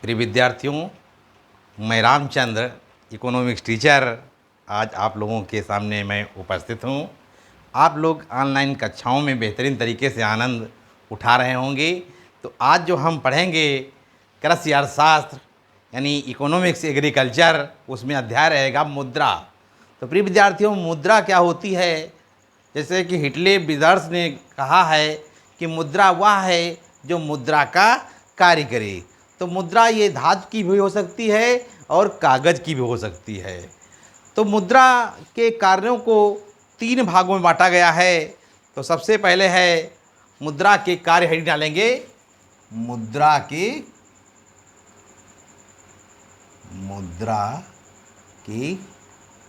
प्रिय विद्यार्थियों, मैं रामचंद्र इकोनॉमिक्स टीचर आज आप लोगों के सामने मैं उपस्थित हूँ। आप लोग ऑनलाइन कक्षाओं में बेहतरीन तरीके से आनंद उठा रहे होंगे। तो आज जो हम पढ़ेंगे कृषि अर्थशास्त्र यानी इकोनॉमिक्स एग्रीकल्चर, उसमें अध्याय रहेगा मुद्रा। तो प्रिय विद्यार्थियों, मुद्रा क्या होती है? जैसे कि हिटले ब्रदर्स ने कहा है कि मुद्रा वह है जो मुद्रा का कार्य करे। तो मुद्रा ये धातु की भी हो सकती है और कागज़ की भी हो सकती है। तो मुद्रा के कार्यों को तीन भागों में बांटा गया है। तो सबसे पहले है मुद्रा के कार्य हेडिंग डालेंगे, मुद्रा के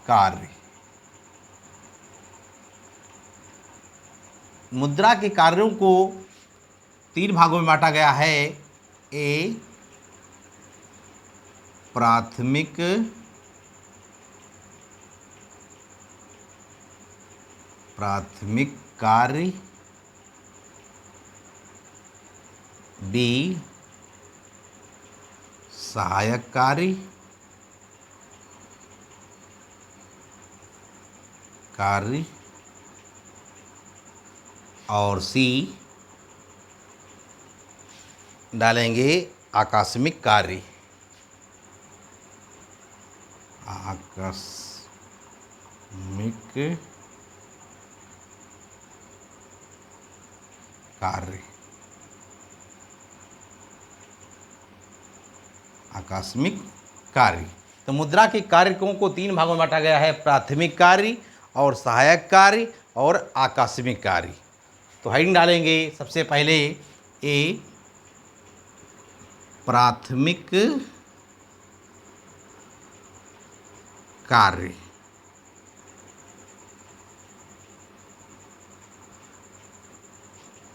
कार्य। मुद्रा के कार्यों को तीन भागों में बांटा गया है। ए, प्राथमिक कार्य, बी, सहायक कार्य और सी डालेंगे आकस्मिक कार्य। आकस्मिक कार्य। तो मुद्रा के कार्यों को तीन भागों में बांटा गया है, प्राथमिक कार्य और सहायक कार्य और आकस्मिक कार्य। तो हेडिंग डालेंगे सबसे पहले ए, प्राथमिक कार्य।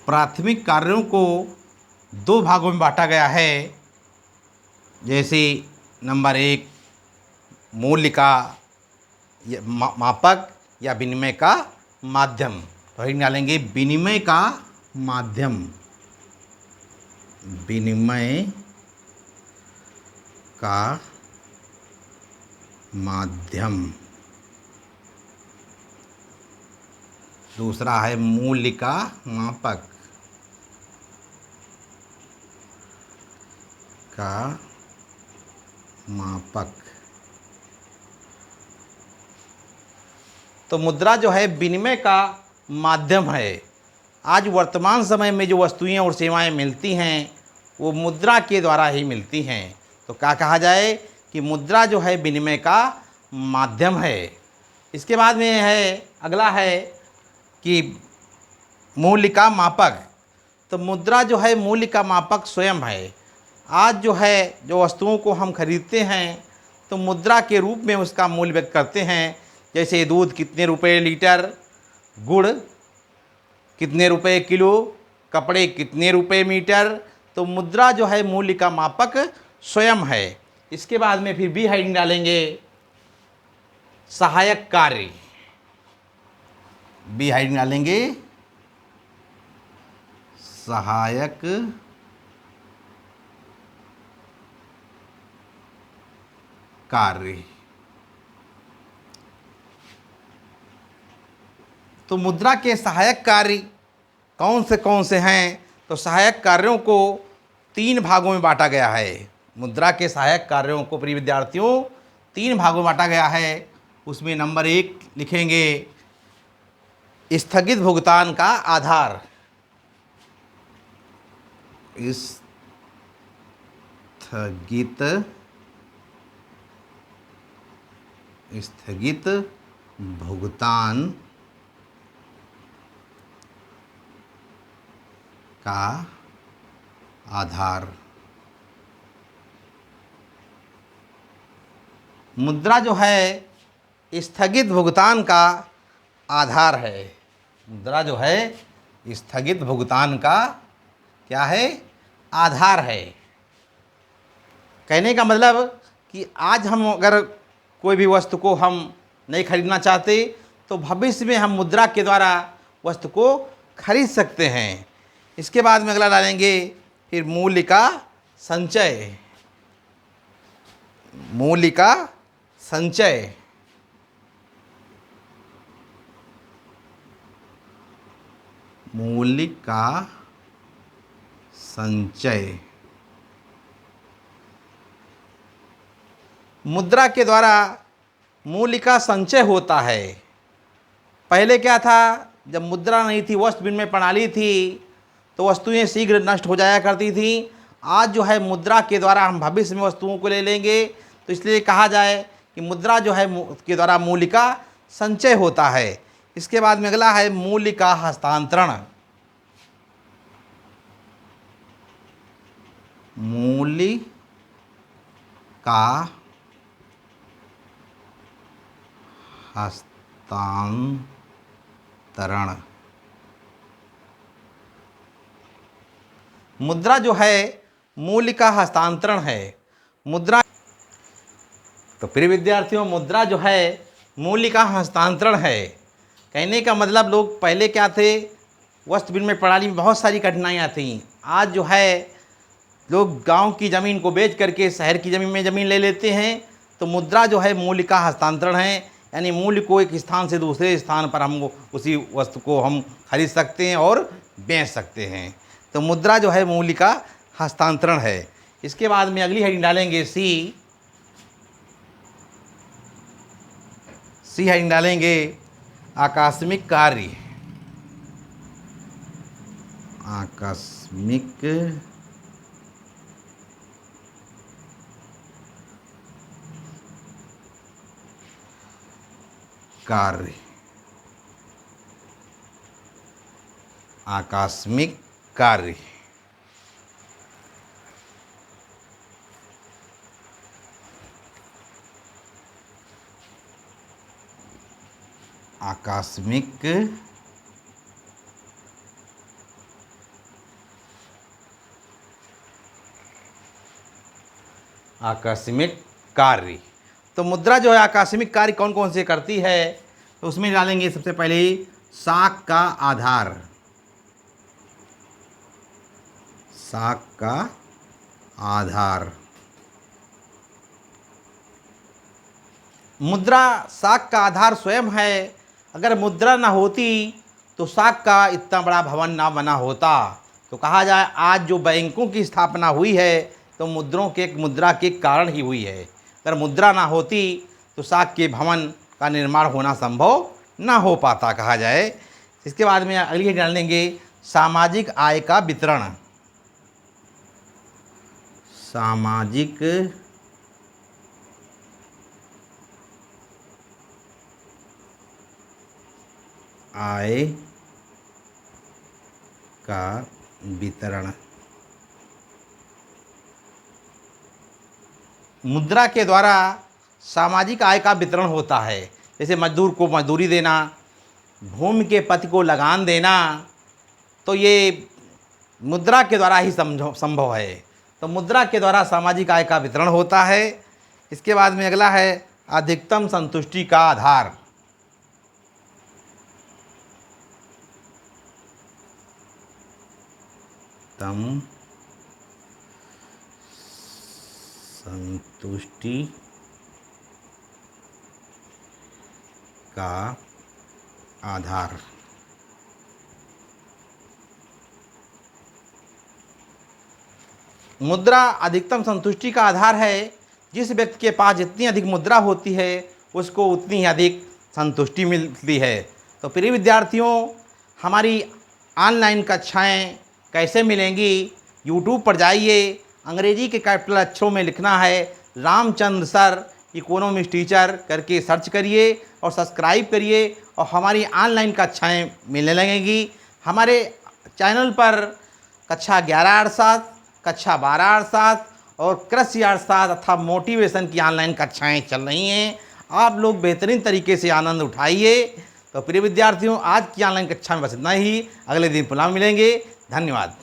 प्राथमिक कार्यों को दो भागों में बांटा गया है। जैसे नंबर एक, मूल्य का मापक या विनिमय का माध्यम। तो हेडिंग डालेंगे विनिमय का माध्यम। विनिमय का माध्यम। दूसरा है मूल्य का मापक तो मुद्रा जो है विनिमय का माध्यम है। आज वर्तमान समय में जो वस्तुएं और सेवाएं मिलती हैं वो मुद्रा के द्वारा ही मिलती हैं। तो क्या कहा जाए कि मुद्रा जो है विनिमय का माध्यम है। इसके बाद में है, अगला है कि मूल्य का मापक। तो मुद्रा जो है मूल्य का मापक स्वयं है। आज जो है जो वस्तुओं को हम खरीदते हैं तो मुद्रा के रूप में उसका मूल्य व्यक्त करते हैं। जैसे दूध कितने रुपए लीटर, गुड़ कितने रुपए किलो, कपड़े कितने रुपए मीटर। तो मुद्रा जो है मूल्य का मापक स्वयं है। इसके बाद में फिर बी हेडिंग डालेंगे सहायक कार्य। बी हेडिंग डालेंगे सहायक कार्य। तो मुद्रा के सहायक कार्य कौन से हैं? तो सहायक कार्यों को तीन भागों में बांटा गया है। मुद्रा के सहायक कार्यों को प्रिय विद्यार्थियों तीन भागों में बांटा गया है। उसमें नंबर एक लिखेंगे स्थगित भुगतान का आधार। स्थगित भुगतान का आधार। मुद्रा जो है स्थगित भुगतान का आधार है। मुद्रा जो है स्थगित भुगतान का क्या है? आधार है। कहने का मतलब कि आज हम अगर कोई भी वस्तु को हम नहीं खरीदना चाहते तो भविष्य में हम मुद्रा के द्वारा वस्तु को खरीद सकते हैं। इसके बाद में अगला डालेंगे फिर मूल्य का संचय। मूल्य का संचय, मूल्य का संचय। मुद्रा के द्वारा मूल्य का संचय होता है। पहले क्या था, जब मुद्रा नहीं थी, वस्तु विनिमय प्रणाली थी, तो वस्तुएं शीघ्र नष्ट हो जाया करती थी। आज जो है मुद्रा के द्वारा हम भविष्य में वस्तुओं को ले लेंगे, तो इसलिए कहा जाए कि मुद्रा जो है के द्वारा मूल्य का संचय होता है। इसके बाद में अगला है मूल्य का हस्तांतरण। मूल्य का हस्तांतरण। मुद्रा जो है मूल्य का हस्तांतरण है। मुद्रा, तो प्रिय विद्यार्थियों, मुद्रा जो है मूल्य का हस्तांतरण है। कहने का मतलब, लोग पहले क्या थे, वस्तु विनिमय प्रणाली में बहुत सारी कठिनाइयाँ थीं। आज जो है लोग गांव की ज़मीन को बेच करके शहर की ज़मीन में ज़मीन ले लेते हैं। तो मुद्रा जो है मूल्य का हस्तांतरण है, यानी मूल्य को एक स्थान से दूसरे स्थान पर हम उसी वस्तु को हम खरीद सकते हैं और बेच सकते हैं। तो मुद्रा जो है मूल्य का हस्तांतरण है। इसके बाद में अगली हेडिंग डालेंगे सी हेडिंग डालेंगे आकस्मिक कार्य। आकस्मिक कार्य। आकस्मिक कार्य। आकस्मिक आकस्मिक कार्य। तो मुद्रा जो है आकस्मिक कार्य कौन कौन से करती है, तो उसमें डालेंगे सबसे पहले साख का आधार। साख का आधार। मुद्रा साख का आधार स्वयं है। अगर मुद्रा ना होती तो साख का इतना बड़ा भवन ना बना होता। तो कहा जाए आज जो बैंकों की स्थापना हुई है तो मुद्रा के कारण ही हुई है। अगर मुद्रा ना होती तो साख के भवन का निर्माण होना संभव ना हो पाता, कहा जाए। इसके बाद में अगली डालेंगे सामाजिक आय का वितरण। सामाजिक आय का वितरण। मुद्रा के द्वारा सामाजिक आय का वितरण होता है। जैसे मजदूर को मजदूरी देना, भूमि के पति को लगान देना, तो ये मुद्रा के द्वारा ही संभव है। तो मुद्रा के द्वारा सामाजिक आय का वितरण होता है। इसके बाद में अगला है अधिकतम संतुष्टि का आधार। अधिकतम संतुष्टि का आधार। मुद्रा अधिकतम संतुष्टि का आधार है। जिस व्यक्ति के पास जितनी अधिक मुद्रा होती है उसको उतनी ही अधिक संतुष्टि मिलती है। तो प्रिय विद्यार्थियों, हमारी ऑनलाइन कक्षाएं कैसे मिलेंगी, यूट्यूब पर जाइए, अंग्रेजी के कैपिटल अक्षरों में लिखना है रामचंद्र सर इकोनॉमिक्स टीचर करके सर्च करिए और सब्सक्राइब करिए और हमारी ऑनलाइन कक्षाएं मिलने लगेंगी। हमारे चैनल पर कक्षा 11 अर्थशास्त्र, कक्षा 12 अर्थशास्त्र और कृषि अर्थशास्त्र तथा मोटिवेशन की ऑनलाइन कक्षाएं चल रही हैं। आप लोग बेहतरीन तरीके से आनंद उठाइए। तो प्रिय विद्यार्थियों, आज की ऑनलाइन कक्षा में बस इतना ही। अगले दिन पुनः मिलेंगे। धन्यवाद।